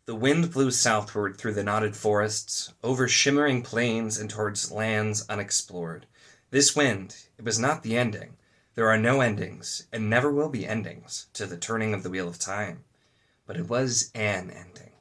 The wind blew southward through the knotted forests, over shimmering plains and towards lands unexplored. This wind, it was not the ending. There are no endings, and never will be endings, to the turning of the wheel of time. But it was an ending.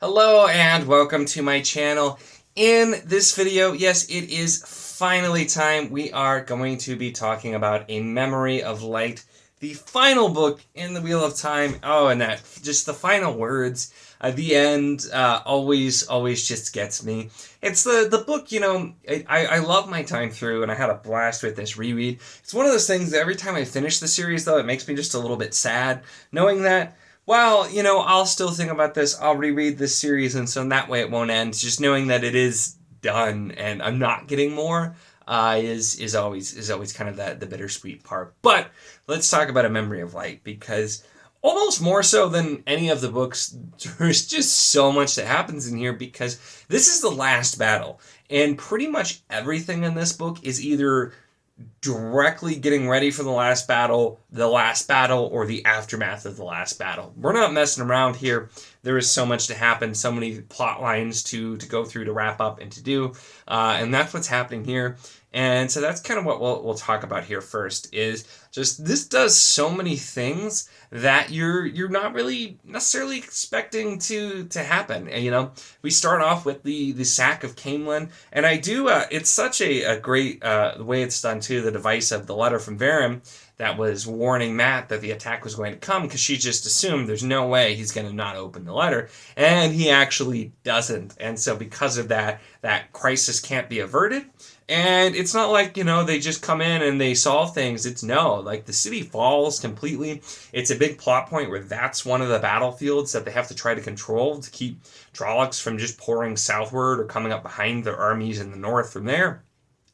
Hello and welcome to my channel. In this video, yes, it is finally time. We are going to be talking about A Memory of Light, the final book in the Wheel of Time. Oh, and that, just the final words at the end, always just gets me. It's the book, you know, I love my time through, and I had a blast with this reread. It's one of those things that every time I finish the series, though, it makes me just a little bit sad, knowing that, well, you know, I'll still think about this, I'll reread this series, and so in that way it won't end. Just knowing that it is done and I'm not getting more is always kind of the bittersweet part. But let's talk about A Memory of Light, because almost more so than any of the books, there's just so much that happens in here, because this is the last battle, and pretty much everything in this book is either directly getting ready for the last battle, or the aftermath of the last battle. We're not messing around here. There is so much to happen, so many plot lines to go through, to wrap up, and to do, and that's what's happening here. And so that's kind of what we'll talk about here first, is just this does so many things that you're not really necessarily expecting to happen. And, you know, we start off with the sack of Camelin, and I do, it's such a great, the way it's done too, the device of the letter from Verum that was warning Matt that the attack was going to come, because she just assumed there's no way he's going to not open the letter, and he actually doesn't. And so because of that crisis can't be averted. And it's not like, you know, they just come in and they solve things. It's no, like the city falls completely. It's a big plot point where that's one of the battlefields that they have to try to control to keep Trollocs from just pouring southward or coming up behind their armies in the north from there.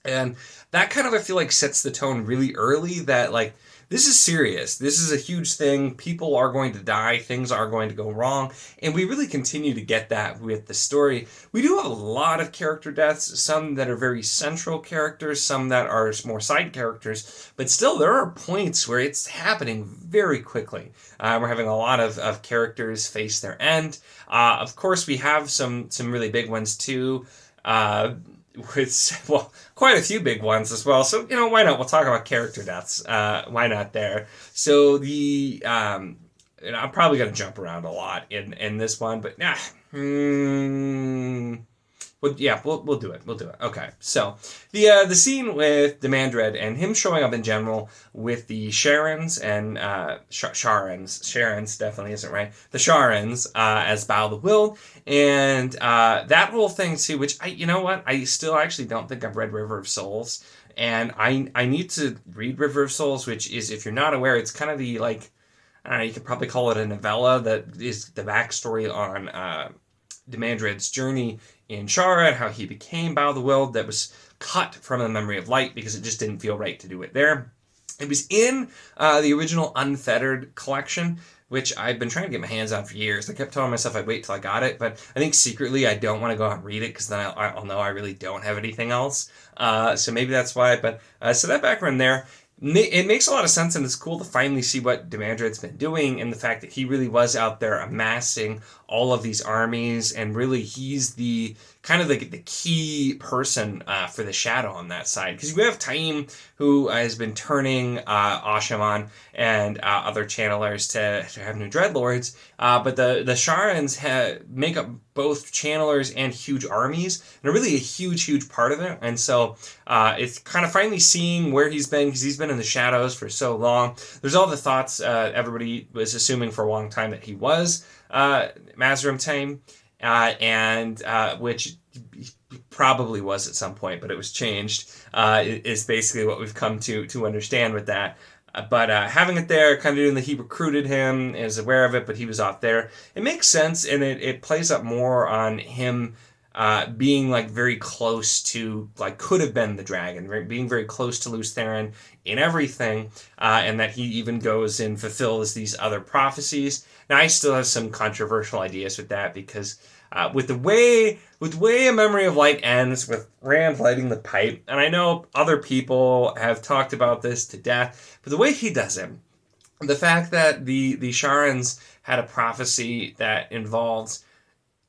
And that kind of, I feel like, sets the tone really early that, like, this is serious. This is a huge thing. People are going to die. Things are going to go wrong. And we really continue to get that with the story. We do have a lot of character deaths, some that are very central characters, some that are more side characters. But still, there are points where it's happening very quickly. We're having a lot of characters face their end. Of course, we have some really big ones, too. With, well, quite a few big ones as well. So, you know, why not? We'll talk about character deaths. Why not there? So the, I'm probably going to jump around a lot in this one, but well, yeah, we'll do it. We'll do it. Okay. So the scene with Demandred and him showing up in general with the Sharons and Sharons definitely isn't right. The Sharons as Bow the Willed, and that whole thing too. Which you know what, I still actually don't think I've read River of Souls, and I need to read River of Souls, which is, if you're not aware, it's kind of the, like, I don't know, you could probably call it a novella that is the backstory on Demandred's journey in Shara and how he became Bow the Willed, that was cut from A Memory of Light because it just didn't feel right to do it there. It was in the original Unfettered collection, which I've been trying to get my hands on for years. I kept telling myself I'd wait till I got it, but I think secretly I don't want to go out and read it, because then I'll know I really don't have anything else. So maybe that's why. But so that background there, it makes a lot of sense, and it's cool to finally see what Demandred's been doing, and the fact that he really was out there amassing all of these armies, and really he's the kind of the key person for the Shadow on that side. Because you have Taim, who has been turning Ashaman and other channelers to have new Dreadlords, but the Sharons make up both channelers and huge armies, and are really a huge part of it. And so it's kind of finally seeing where he's been, because he's been in the shadows for so long. There's all the thoughts, everybody was assuming for a long time that he was Mazrim Taim, and which probably was at some point, but it was changed, is basically what we've come to understand with that. But having it there, kind of doing he recruited him, is aware of it, but he was off there. It makes sense, and it plays up more on him being, like, very close to, like, could have been the dragon, right? Being very close to Lews Therin in everything, and that he even goes and fulfills these other prophecies. Now, I still have some controversial ideas with that, because with the way A Memory of Light ends, with Rand lighting the pipe, and I know other people have talked about this to death, but the way he does it, the fact that the Sharans had a prophecy that involves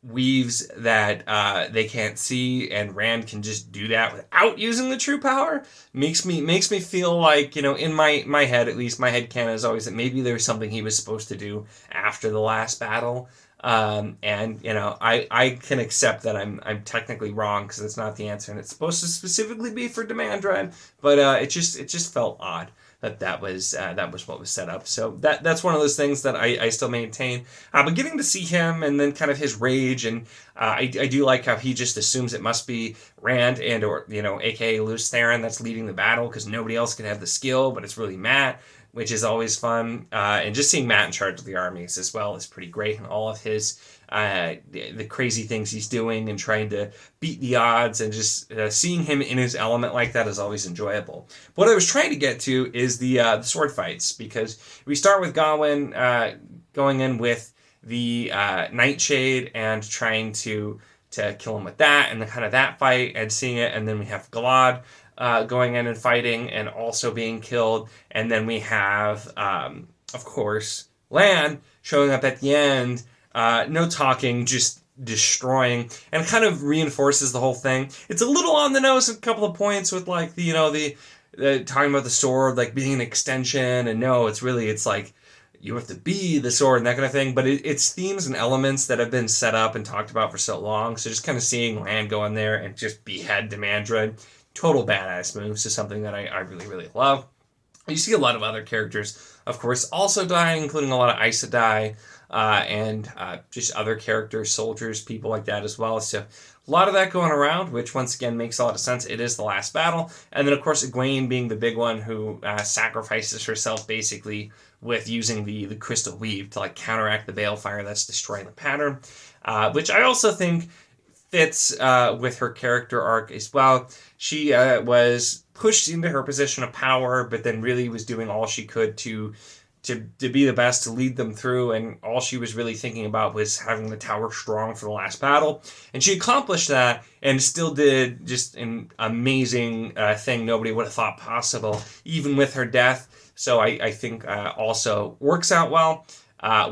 weaves that they can't see, and Rand can just do that without using the true power, makes me feel like, in my head, at least my headcanon is always that maybe there's something he was supposed to do after the last battle. And I can accept that I'm technically wrong because it's not the answer, and it's supposed to specifically be for Demand Dread, but it just felt odd that was what was set up. So that's one of those things that I still maintain. But getting to see him and then kind of his rage, and I do like how he just assumes it must be Rand and or aka Lews Therin that's leading the battle because nobody else can have the skill, but it's really Mat, which is always fun. And just seeing Mat in charge of the armies as well is pretty great, and all of his the crazy things he's doing and trying to beat the odds, and just seeing him in his element like that is always enjoyable. What I was trying to get to is the sword fights, because we start with Gawain going in with the Nightshade and trying to kill him with that, and the kind of that fight and seeing it, and then we have Galad going in and fighting and also being killed, and then we have of course Lan showing up at the end. No talking, just destroying, and kind of reinforces the whole thing. It's a little on the nose at a couple of points with like the talking about the sword like being an extension, and no, it's like you have to be the sword and that kind of thing. But it's themes and elements that have been set up and talked about for so long. So just kind of seeing Lan go in there and just behead Demand Dread, total badass moves, is something that I really, really love. You see a lot of other characters, of course, also dying, including a lot of Aes Sedai. And just other characters, soldiers, people like that as well. So a lot of that going around, which once again makes a lot of sense. It is the last battle. And then, of course, Egwene being the big one who sacrifices herself basically with using the crystal weave to like counteract the balefire that's destroying the pattern, which I also think fits with her character arc as well. She was pushed into her position of power, but then really was doing all she could to be the best, to lead them through, and all she was really thinking about was having the tower strong for the last battle. And she accomplished that and still did just an amazing thing nobody would have thought possible, even with her death. So I think also works out well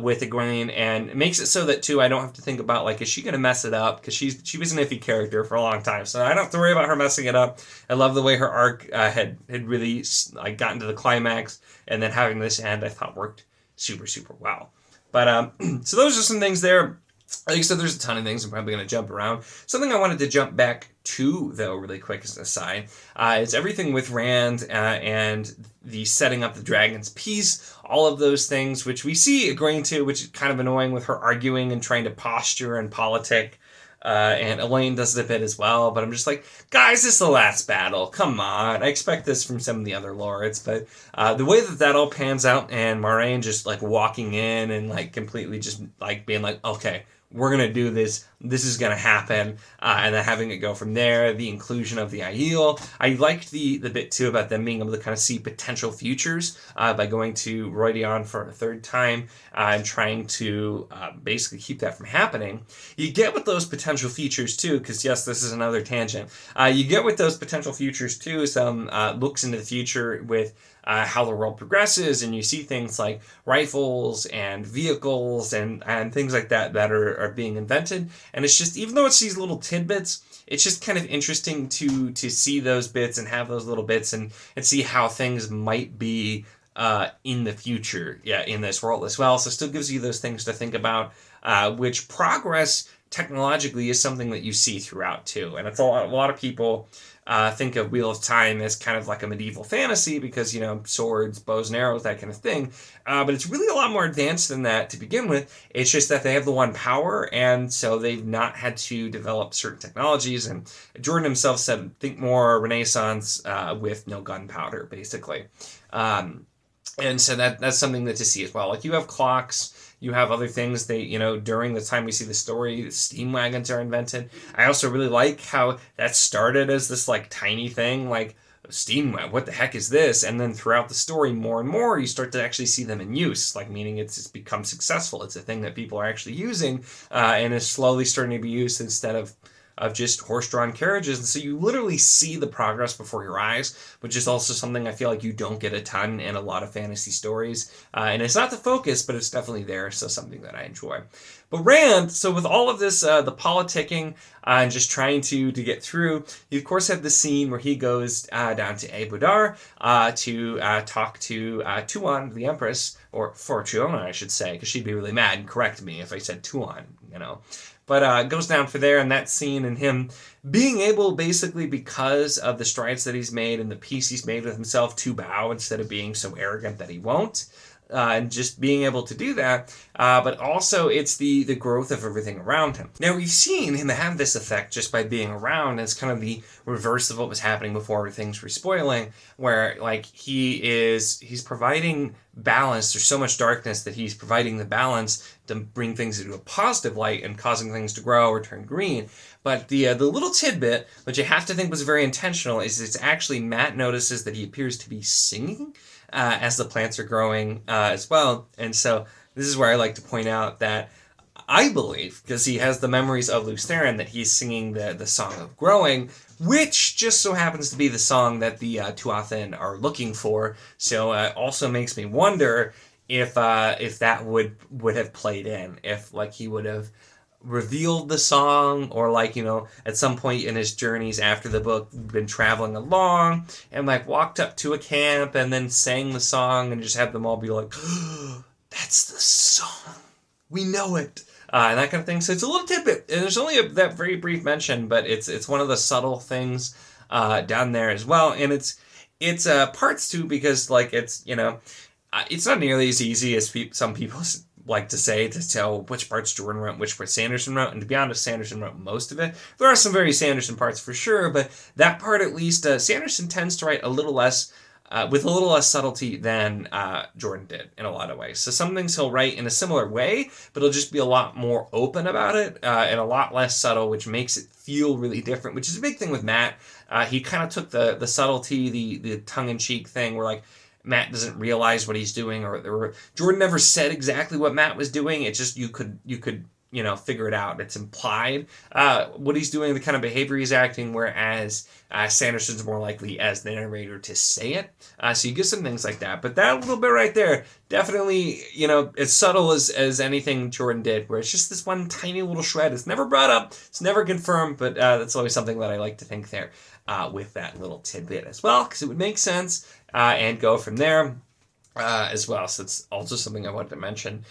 with Egwene, and it makes it so that too I don't have to think about like, is she going to mess it up, because she was an iffy character for a long time, so I don't have to worry about her messing it up. I love the way her arc had really like gotten to the climax, and then having this end I thought worked super, super well. But so those are some things there. Like I said, there's a ton of things I'm probably going to jump around. Something I wanted to jump back to, though, really quick as an aside, is everything with Rand and the setting up the Dragon's Peace, all of those things, which we see agreeing to, which is kind of annoying with her arguing and trying to posture and politic. And Elaine does it a bit as well, but I'm just like, guys, this is the last battle. Come on. I expect this from some of the other lords, but the way that all pans out, and Moiraine just like walking in and like completely just like being like, okay, we're going to do this. This is going to happen. And then having it go from there, the inclusion of the Aiel. I liked the bit, too, about them being able to kind of see potential futures by going to Rhuidean for a third time and trying to basically keep that from happening. You get with those potential futures, too, because, yes, this is another tangent. You get with those potential futures, too, some looks into the future with how the world progresses, and you see things like rifles and vehicles and things like that are being invented. And it's just, even though it's these little tidbits, it's just kind of interesting to see those bits and have those little bits and see how things might be in the future, in this world as well. So it still gives you those things to think about, which progress technologically is something that you see throughout too. And it's a lot of people think of Wheel of Time as kind of like a medieval fantasy because, swords, bows and arrows, that kind of thing. But it's really a lot more advanced than that to begin with. It's just that they have the one power, and so they've not had to develop certain technologies. And Jordan himself said, think more Renaissance with no gunpowder, basically. And so that's something that to see as well. Like, you have clocks, you have other things. During the time we see the story, steam wagons are invented. I also really like how that started as this like tiny thing, like steam web, what the heck is this? And then throughout the story, more and more, you start to actually see them in use, like meaning it's become successful. It's a thing that people are actually using, and is slowly starting to be used instead of just horse-drawn carriages. And so you literally see the progress before your eyes, which is also something I feel like you don't get a ton in a lot of fantasy stories. And it's not the focus, but it's definitely there, so something that I enjoy. But Rand, so with all of this, the politicking and just trying to get through, you of course have the scene where he goes down to Abu Dar to talk to Tuon, the Empress, or Fortuna, I should say, because she'd be really mad and correct me if I said Tuon, you know. But goes down for there, and that scene and him being able, basically because of the strides that he's made and the peace he's made with himself, to bow instead of being so arrogant that he won't. And just being able to do that, but also it's the growth of everything around him. Now, we've seen him have this effect just by being around. It's kind of the reverse of what was happening before things were spoiling, where like he's providing balance. There's so much darkness that he's providing the balance to bring things into a positive light and causing things to grow or turn green. But the little tidbit, which you have to think was very intentional, is it's actually Matt notices that he appears to be singing as the plants are growing as well. And so this is where I like to point out that I believe, because he has the memories of Lews Therin, that he's singing the Song of Growing, which just so happens to be the song that the Tuatha are looking for. So also makes me wonder if that would have played in, if like he would have revealed the song, or like, you know, at some point in his journeys after the book, been traveling along and like walked up to a camp and then sang the song and just have them all be like, oh, that's the song, we know it, and that kind of thing. So it's a little tidbit, and there's only that very brief mention, but it's one of the subtle things down there as well. And it's parts too, because like it's, you know, it's not nearly as easy as some people like to say, to tell which parts Jordan wrote, which parts Sanderson wrote. And to be honest, Sanderson wrote most of it. There are some very Sanderson parts for sure, but that part at least, Sanderson tends to write a little less, with a little less subtlety than Jordan did in a lot of ways. So some things he'll write in a similar way, but he'll just be a lot more open about it and a lot less subtle, which makes it feel really different, which is a big thing with Matt. He kind of took the subtlety, the tongue-in-cheek thing, where like, Matt doesn't realize what he's doing, or Jordan never said exactly what Matt was doing. It's just you could you know, figure it out. It's implied what he's doing, the kind of behavior he's acting, whereas Sanderson's more likely as the narrator to say it. So you get some things like that. But that little bit right there, definitely, you know, as subtle as anything Jordan did, where it's just this one tiny little shred. It's never brought up, it's never confirmed, but that's always something that I like to think there with that little tidbit as well, because it would make sense. And go from there as well. So it's also something I wanted to mention.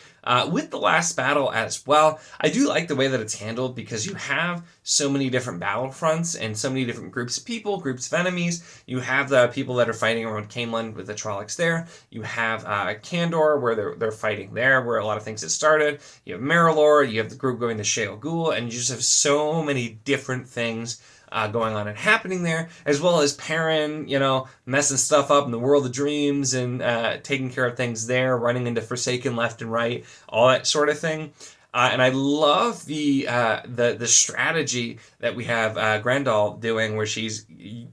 With the last battle as well, I do like the way that it's handled, because you have so many different battlefronts and so many different groups of people, groups of enemies. You have the people that are fighting around Caemlyn with the Trollocs there. You have Kandor, where they're fighting there, where a lot of things have started. You have Marilor, you have the group going to Sheol Gul, and you just have so many different things going on and happening there, as well as Perrin, you know, messing stuff up in the World of Dreams and taking care of things there, running into Forsaken left and right, all that sort of thing. And I love the strategy that we have Grendel doing, where she's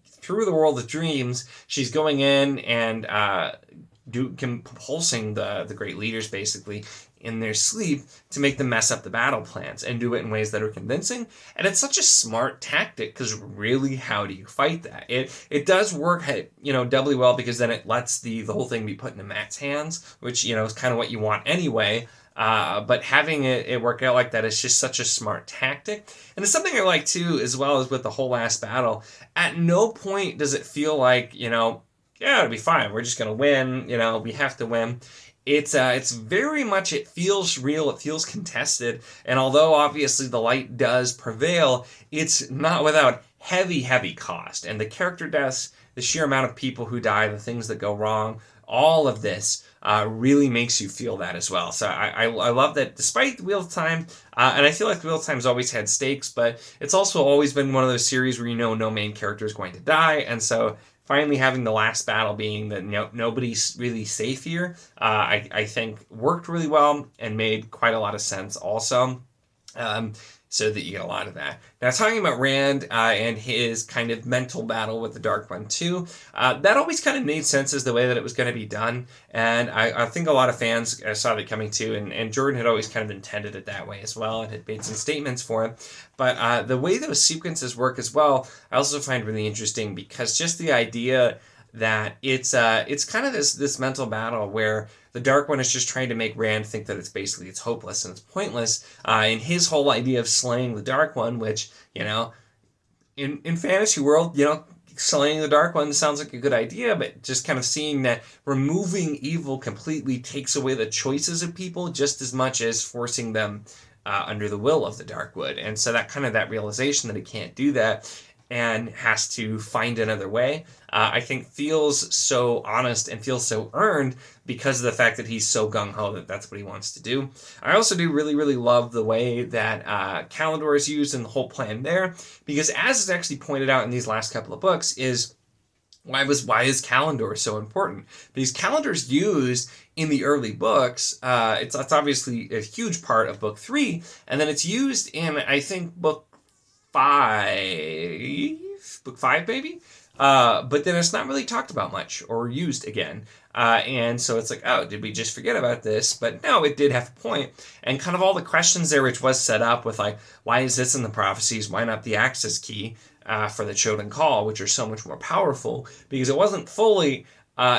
through the World of Dreams, she's going in and compulsing the great leaders basically in their sleep to make them mess up the battle plans and do it in ways that are convincing. And it's such a smart tactic, because really, how do you fight that? It does work, you know, doubly well, because then it lets the whole thing be put into Matt's hands, which, you know, is kind of what you want anyway. But having it work out like that is just such a smart tactic. And it's something I like too, as well as with the whole last battle. At no point does it feel like, you know, yeah, it'll be fine, we're just going to win, you know, we have to win. It's very much, it feels real, it feels contested, and although obviously the light does prevail, it's not without heavy cost. And the character deaths, the sheer amount of people who die, the things that go wrong, all of this really makes you feel that as well. So I love that, despite the Wheel of Time, and I feel like the Wheel of Time's always had stakes, but it's also always been one of those series where you know no main character is going to die, and so finally having the last battle being that nobody's really safe here, I think worked really well and made quite a lot of sense also. so that you get a lot of that. Now, talking about Rand and his kind of mental battle with the Dark One too, that always kind of made sense as the way that it was going to be done, and I think a lot of fans saw it coming too, and Jordan had always kind of intended it that way as well, and had made some statements for it. But the way those sequences work as well, I also find really interesting, because just the idea that it's kind of this mental battle where the Dark One is just trying to make Rand think that it's hopeless and it's pointless. And his whole idea of slaying the Dark One, which, in fantasy world, slaying the Dark One sounds like a good idea, but just kind of seeing that removing evil completely takes away the choices of people just as much as forcing them under the will of the Darkwood. And so that realization that he can't do that and has to find another way, I think feels so honest and feels so earned because of the fact that he's so gung-ho that that's what he wants to do. I also do really, really love the way that Calendor is used and the whole plan there, because as is actually pointed out in these last couple of books is why is Calendor so important? Because Calendor's used in the early books. It's obviously a huge part of book 3, and then it's used in, I think, book 5 maybe, but then it's not really talked about much or used again, and so it's like, oh, did we just forget about this? But no, it did have a point, and kind of all the questions there, which was set up with like, why is this in the prophecies, why not the access key for the Chosen Call, which are so much more powerful, because it wasn't fully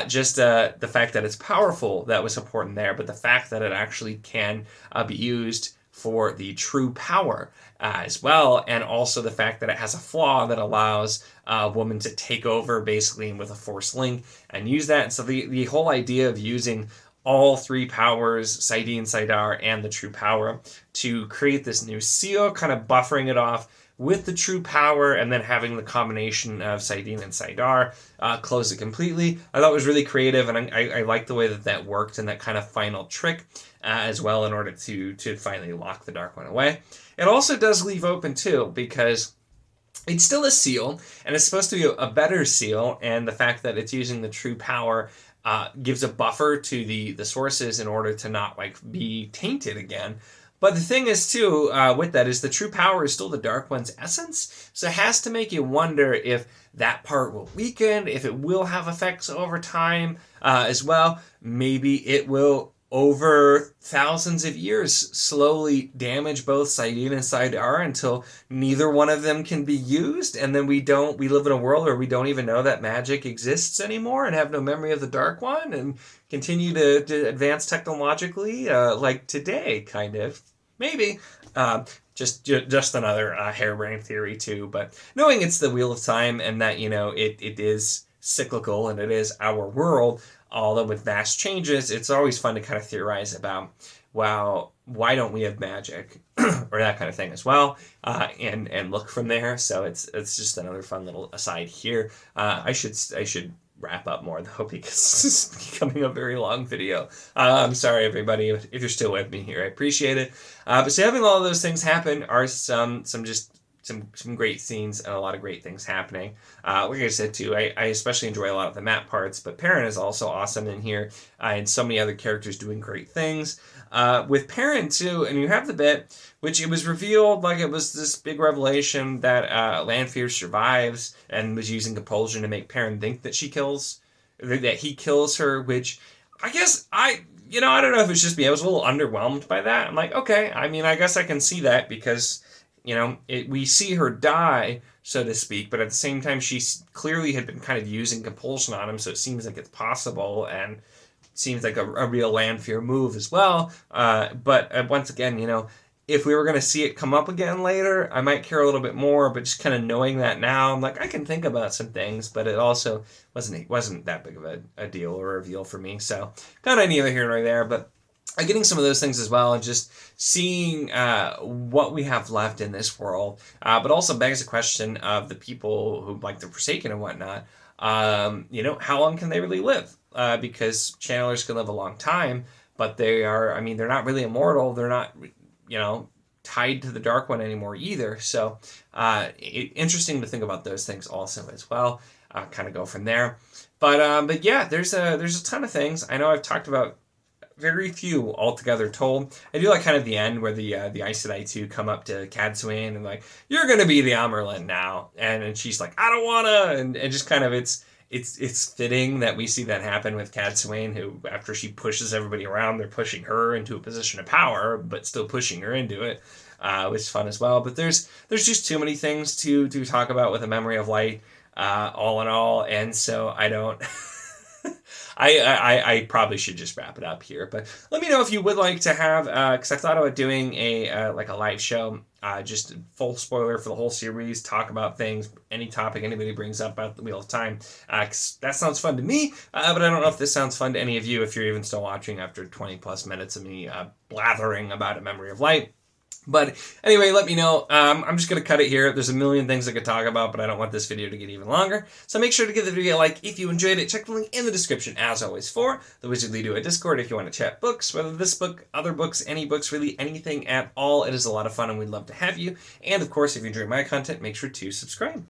just the fact that it's powerful that was important there, but the fact that it actually can be used for the true power as well, and also the fact that it has a flaw that allows a woman to take over basically with a force link and use that. And so the whole idea of using all 3 powers, saidin, saidar, and the true power, to create this new seal, kind of buffering it off with the true power, and then having the combination of saidin and saidar close it completely, I thought was really creative, and I like the way that worked, and that kind of final trick as well, in order to finally lock the Dark One away. It also does leave open too, because it's still a seal, and it's supposed to be a better seal, and the fact that it's using the true power gives a buffer to the sources in order to not be tainted again. But the thing is, too, with that, is the true power is still the Dark One's essence, so it has to make you wonder if that part will weaken, if it will have effects over time as well. Maybe it will, over thousands of years, slowly damage both saidin and saidar until neither one of them can be used, and then we live in a world where we don't even know that magic exists anymore and have no memory of the Dark One, and continue to advance technologically like today, kind of. Maybe. Just another harebrained theory too, but knowing it's the Wheel of Time, and that, it is cyclical and it is our world, although with vast changes, it's always fun to kind of theorize about, well, why don't we have magic or that kind of thing as well, and look from there. So it's just another fun little aside here. I should wrap up more though, because this is becoming a very long video. I'm sorry everybody if you're still with me here. I appreciate it. But so having all of those things happen are some great scenes and a lot of great things happening. Like I said too, I especially enjoy a lot of the map parts, but Perrin is also awesome in here, and so many other characters doing great things. With Perrin too, and you have the bit, which it was revealed, like it was this big revelation that Lanfear survives and was using compulsion to make Perrin think that he kills her, which I guess I don't know if it's just me. I was a little underwhelmed by that. I'm like, okay, I mean, I guess I can see that, because we see her die, so to speak, but at the same time, she clearly had been kind of using compulsion on him, so it seems like it's possible, and seems like a real Lanfear move as well. But once again, if we were going to see it come up again later, I might care a little bit more, but just kind of knowing that now, I'm like, I can think about some things, but it also wasn't that big of a deal or a reveal for me, so kind of neither here nor there, but getting some of those things as well, and just seeing what we have left in this world, but also begs the question of the people who like the Forsaken and whatnot. How long can they really live? Because channelers can live a long time, but they're not really immortal. They're not, tied to the Dark One anymore either. So interesting to think about those things also as well. Kind of go from there. But yeah, there's a ton of things. I know I've talked about very few altogether told. I do like kind of the end where the Aes Sedai 2 come up to Cadsuane and like, you're gonna be the Amerlin now, and she's like, I don't wanna, and just kind of it's fitting that we see that happen with Cadsuane, who after she pushes everybody around, they're pushing her into a position of power, but still pushing her into it, which is fun as well. But there's just too many things to talk about with A Memory of Light, all in all, and so I don't. I probably should just wrap it up here, but let me know if you would like to have, because I thought about doing a like a live show, just full spoiler for the whole series, talk about things, any topic anybody brings up about the Wheel of Time, 'cause that sounds fun to me, but I don't know if this sounds fun to any of you if you're even still watching after 20 plus minutes of me blathering about A Memory of Light. But anyway, let me know. I'm just going to cut it here. There's a million things I could talk about, but I don't want this video to get even longer. So make sure to give the video a like if you enjoyed it. Check the link in the description, as always, for the Wizardly Do a Discord if you want to chat books, whether this book, other books, any books, really anything at all. It is a lot of fun, and we'd love to have you. And, of course, if you enjoy my content, make sure to subscribe.